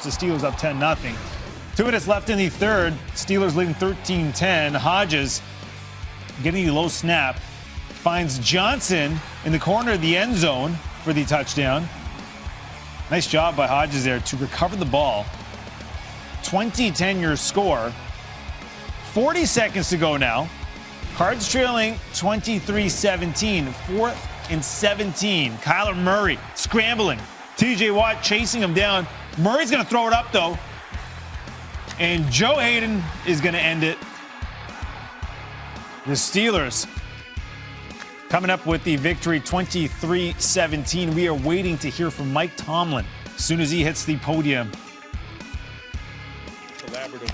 The Steelers up 10-0. 2 minutes left in the third. Steelers leading 13-10. Hodges getting the low snap. Finds Johnson in the corner of the end zone for the touchdown. Nice job by Hodges there to recover the ball. 20-10 your score. 40 seconds to go now. Cards trailing 23-17. 4th and 17. Kyler Murray scrambling. TJ Watt chasing him down. Murray's going to throw it up, though. And Joe Hayden is going to end it. The Steelers coming up with the victory 23-17. We are waiting to hear from Mike Tomlin as soon as he hits the podium.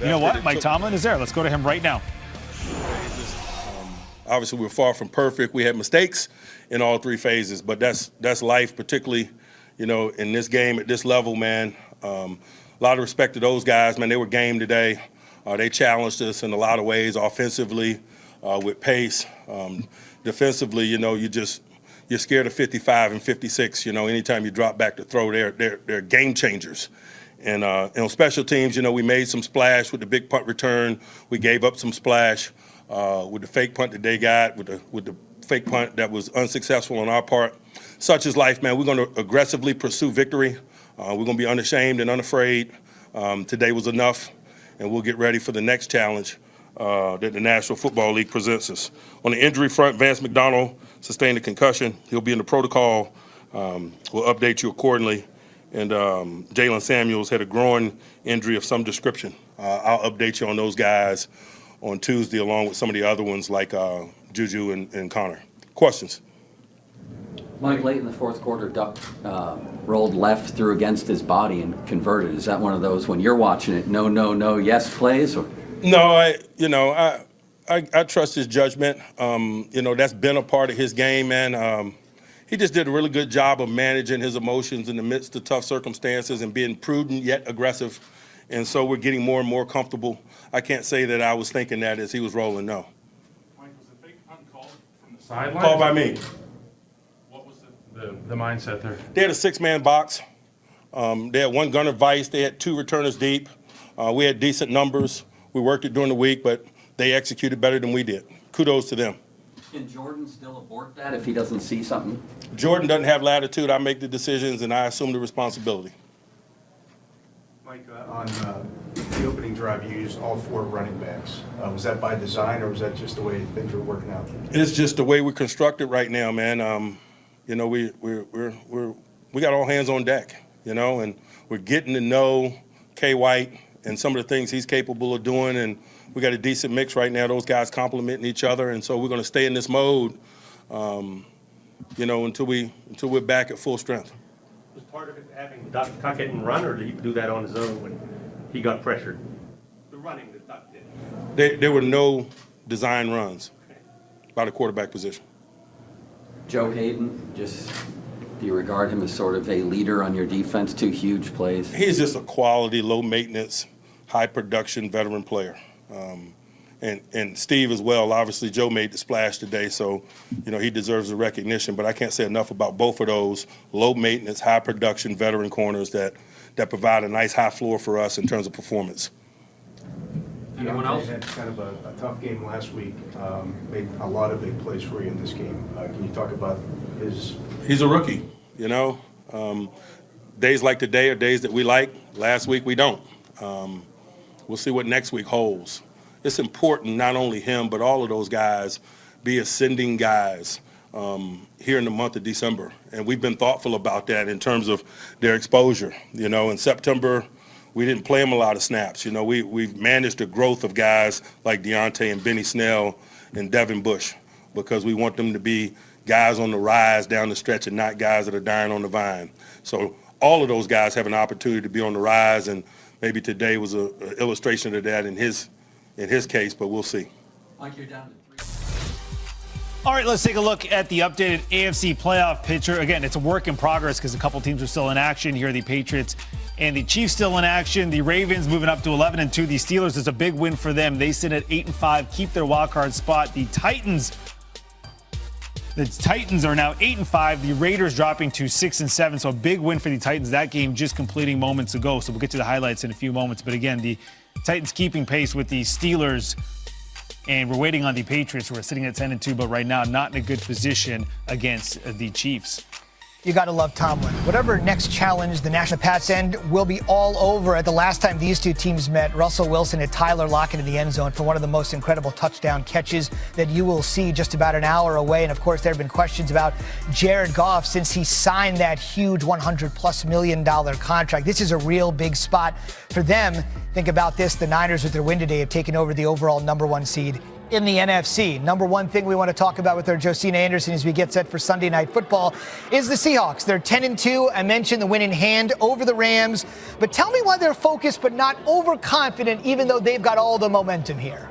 You know what? Mike Tomlin is there. Let's go to him right now. Obviously, we're far from perfect. We had mistakes in all 3 phases, but that's life, particularly, in this game at this level, man. A lot of respect to those guys, man. They were game today. They challenged us in a lot of ways, offensively, with pace. Defensively, you're scared of 55 and 56. Anytime you drop back to throw, they're game changers. And on special teams, we made some splash with the big punt return. We gave up some splash with the fake punt that they got, with the fake punt that was unsuccessful on our part. Such is life, man. We're going to aggressively pursue victory. We're going to be unashamed and unafraid. Today was enough, and we'll get ready for the next challenge that the National Football League presents us. On the injury front, Vance McDonald sustained a concussion. He'll be in the protocol. We'll update you accordingly. And Jalen Samuels had a groin injury of some description. I'll update you on those guys on Tuesday, along with some of the other ones like Juju and Connor. Questions? Mike, late in the fourth quarter, Duck rolled left, threw against his body, and converted. Is that one of those, when you're watching it, no, yes plays? Or? No, I trust his judgment. That's been a part of his game, man. He just did a really good job of managing his emotions in the midst of tough circumstances and being prudent yet aggressive. And so we're getting more and more comfortable. I can't say that I was thinking that as he was rolling, no. Mike, was the fake punt called from the sideline? Called by me. What was the mindset there? They had a 6-man box. They had 1 gunner vice. They had 2 returners deep. We had decent numbers. We worked it during the week, but they executed better than we did. Kudos to them. Can Jordan still abort that if he doesn't see something? Jordan doesn't have latitude. I make the decisions, and I assume the responsibility. Mike, on the opening drive, you used all 4 running backs. Was that by design, or was that just the way things were working out? It's just the way we're constructed right now, man. We got all hands on deck, and we're getting to know K. White and some of the things he's capable of doing, and we got a decent mix right now. Those guys complementing each other, and so we're going to stay in this mode, until we're back at full strength. Was part of it having Duck tuck it and run, or did he do that on his own when he got pressured? The running that Duck did. There were no design runs by the quarterback position. Joe Hayden, do you regard him as sort of a leader on your defense? 2 huge plays. He's just a quality, low maintenance, high production veteran player. And Steve as well. Obviously, Joe made the splash today, so he deserves the recognition. But I can't say enough about both of those low maintenance, high production veteran corners that provide a nice high floor for us in terms of performance. Anyone else? Had kind of a tough game last week. Made a lot of big plays for you in this game. Can you talk about his? He's a rookie. Days like today are days that we like. Last week we don't. We'll see what next week holds. It's important not only him, but all of those guys be ascending guys here in the month of December. And we've been thoughtful about that in terms of their exposure. In September, we didn't play them a lot of snaps. We've managed the growth of guys like Deontay and Benny Snell and Devin Bush because we want them to be guys on the rise down the stretch and not guys that are dying on the vine. So all of those guys have an opportunity to be on the rise, and maybe today was an illustration of that in his case, but we'll see. Mike, you're down to 3. All right, let's take a look at the updated AFC playoff picture. Again, it's a work in progress because a couple teams are still in action here. The Patriots and the Chiefs still in action. The Ravens moving up to 11-2. The Steelers is a big win for them. They sit at 8-5, keep their wild card spot. The Titans The Titans are now 8-5. The Raiders dropping to 6-7. So a big win for the Titans. That game just completing moments ago. So we'll get to the highlights in a few moments. But again, the Titans keeping pace with the Steelers. And we're waiting on the Patriots, who are sitting at 10-2, but right now not in a good position against the Chiefs. You got to love Tomlin. Whatever next challenge the National Pats end will be all over. At the last time these two teams met, Russell Wilson and Tyler Lockett in the end zone for one of the most incredible touchdown catches that you will see just about an hour away. And of course, there have been questions about Jared Goff since he signed that huge $100+ million contract. This is a real big spot for them. Think about this. The Niners, with their win today, have taken over the overall #1 seed in the NFC. Number one thing we want to talk about with our Josina Anderson as we get set for Sunday Night Football is the Seahawks. They're 10-2. I mentioned the win in hand over the Rams. But tell me why they're focused but not overconfident, even though they've got all the momentum here.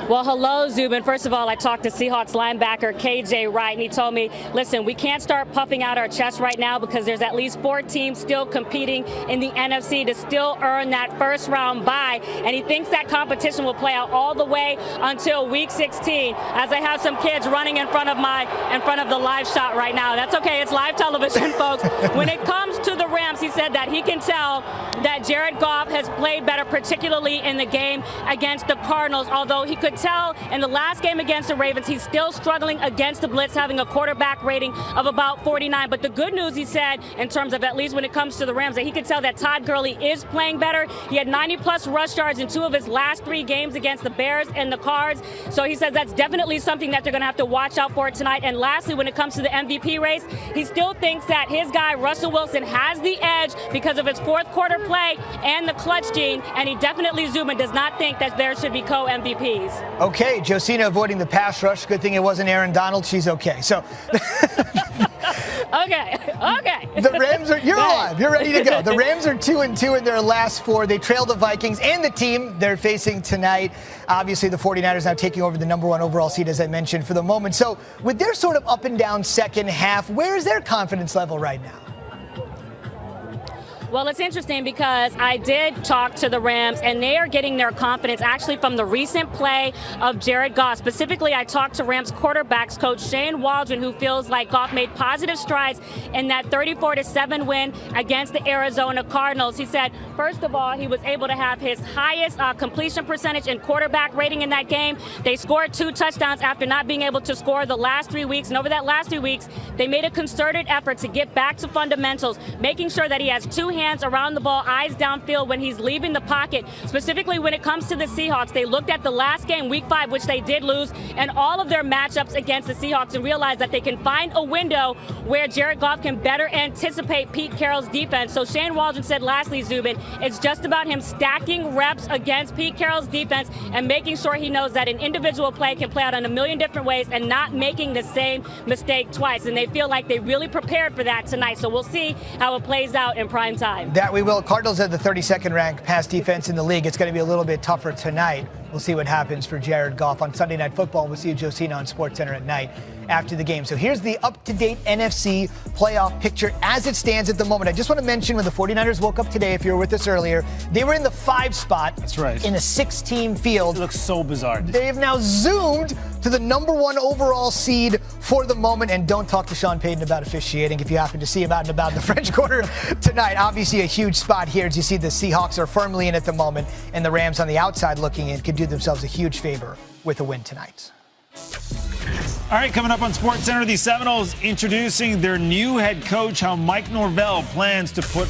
Well, hello, Zubin. First of all, I talked to Seahawks linebacker KJ Wright, and he told me, listen, we can't start puffing out our chest right now because there's at least 4 teams still competing in the NFC to still earn that first-round bye. And he thinks that competition will play out all the way until Week 16, as I have some kids running in front of the live shot right now. That's okay. It's live television, folks. When it comes to the Rams, he said that he can tell that Jared Goff has played better, particularly in the game against the Cardinals, although he could tell in the last game against the Ravens, he's still struggling against the blitz, having a quarterback rating of about 49. But the good news, he said, in terms of at least when it comes to the Rams, that he could tell that Todd Gurley is playing better. He had 90+ rush yards in 2 of his last 3 games against the Bears and the Cards. So he says that's definitely something that they're going to have to watch out for tonight. And lastly, when it comes to the MVP race, he still thinks that his guy, Russell Wilson, has the edge because of his fourth quarter play and the clutch gene. And he definitely, Zubin, does not think that there should be co-MVPs. Okay, Josina avoiding the pass rush. Good thing it wasn't Aaron Donald. She's okay. So, okay. The Rams are, you're alive. You're ready to go. The Rams are 2-2 in their last 4. They trail the Vikings and the team they're facing tonight. Obviously, the 49ers now taking over the #1 overall seed, as I mentioned, for the moment. So, with their sort of up and down second half, where is their confidence level right now? Well, it's interesting because I did talk to the Rams, and they are getting their confidence actually from the recent play of Jared Goff. Specifically, I talked to Rams quarterbacks coach Shane Waldron, who feels like Goff made positive strides in that 34-7 win against the Arizona Cardinals. He said, first of all, he was able to have his highest completion percentage and quarterback rating in that game. They scored 2 touchdowns after not being able to score the last 3 weeks. And over that last 3 weeks, they made a concerted effort to get back to fundamentals, making sure that he has 2 hands around the ball, eyes downfield when he's leaving the pocket. Specifically, when it comes to the Seahawks, they looked at the last game, Week 5, which they did lose, and all of their matchups against the Seahawks, and realized that they can find a window where Jared Goff can better anticipate Pete Carroll's defense. So Shane Waldron said, lastly, Zubin, it's just about him stacking reps against Pete Carroll's defense and making sure he knows that an individual play can play out in a million different ways and not making the same mistake twice. And they feel like they really prepared for that tonight. So we'll see how it plays out in prime time. That we will. Cardinals have the 32nd ranked pass defense in the league. It's going to be a little bit tougher tonight. We'll see what happens for Jared Goff on Sunday Night Football. We'll see you, Josina, on SportsCenter at night after the game. So here's the up-to-date NFC playoff picture as it stands at the moment. I just want to mention when the 49ers woke up today, if you were with us earlier, they were in the 5 spot. That's right. In a 6-team field. It looks so bizarre. They have now zoomed to the #1 overall seed for the moment. And don't talk to Sean Payton about officiating if you happen to see him out and about in the French Quarter tonight. Obviously a huge spot here as you see the Seahawks are firmly in at the moment, and the Rams on the outside looking in could do themselves a huge favor with a win tonight. All right, coming up on SportsCenter, the Seminoles introducing their new head coach, how Mike Norvell plans to put